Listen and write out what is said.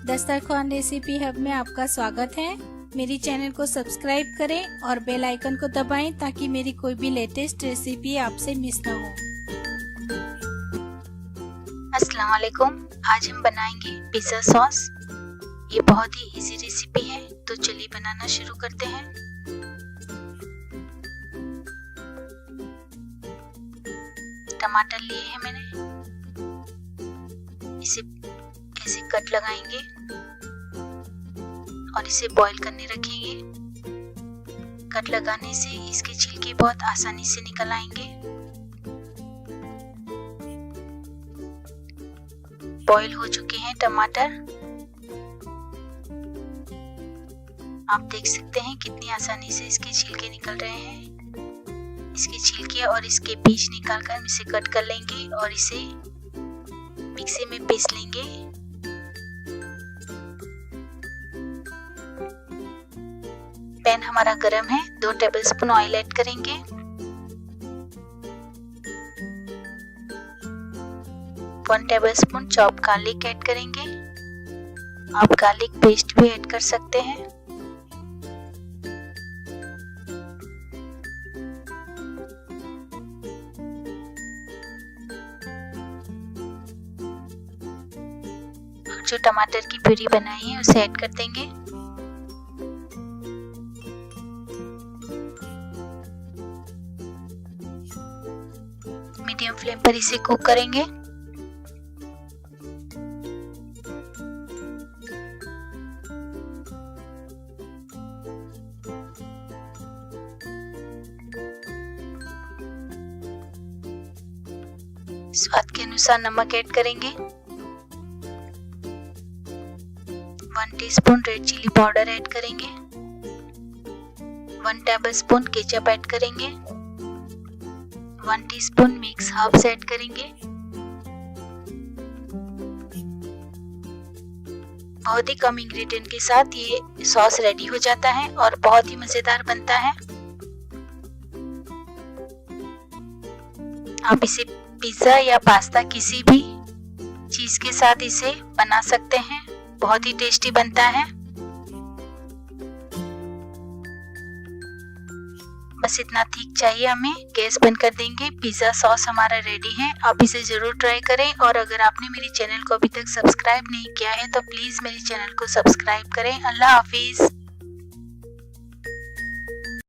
दस्तरख्वान recipe hub में आपका स्वागत है। मेरी चैनल को सब्सक्राइब करें और बेल आइकन को दबाएं ताकि मेरी कोई भी लेटेस्ट रेसिपी आपसे मिस ना हो। अस्सलाम वालेकुम। आज हम बनाएंगे पिज़्ज़ा सॉस। ये बहुत ही इजी रेसिपी है, तो चलिए बनाना शुरू करते हैं। टमाटर लिए हैं मैंने, इसे ऐसे कट लगाएंगे और इसे बॉईल करने रखेंगे। कट लगाने से इसके छिलके बहुत आसानी से निकल आएंगे। बॉईल हो चुके हैं टमाटर। आप देख सकते हैं कितनी आसानी से इसके छिलके निकल रहे हैं। इसके छिलके और इसके बीज निकालकर हम इसे कट कर लेंगे और इसे मिक्सी में पीस लेंगे। पैन हमारा गरम है, 2 टेबलस्पून ऑयल ऐड करेंगे। One tablespoon chop garlic add करेंगे। आप गार्लिक पेस्ट भी ऐड कर सकते हैं। और जो टमाटर की प्यूरी बनाई है उसे ऐड कर देंगे। मीडियम फ्लेम पर इसे कुक करेंगे। स्वाद के अनुसार नमक ऐड करेंगे। 1 teaspoon red chilli powder add करेंगे। 1 टेबलस्पून केचप ऐड करेंगे। 1 टीस्पून मिक्स हर्ब्स ऐड करेंगे। बहुत ही कम इंग्रेडिएंट के साथ ये सॉस रेडी हो जाता है और बहुत ही मजेदार बनता है। आप इसे पिज्जा या पास्ता किसी भी चीज के साथ इसे बना सकते हैं, बहुत ही टेस्टी बनता है। बस इतना थिक चाहिए हमें। गैस बंद कर देंगे। पिज्जा सॉस हमारा रेडी है। आप इसे जरूर ट्राई करें और अगर आपने मेरी चैनल को अभी तक सब्सक्राइब नहीं किया है तो प्लीज मेरे चैनल को सब्सक्राइब करें। अल्लाह हाफिज।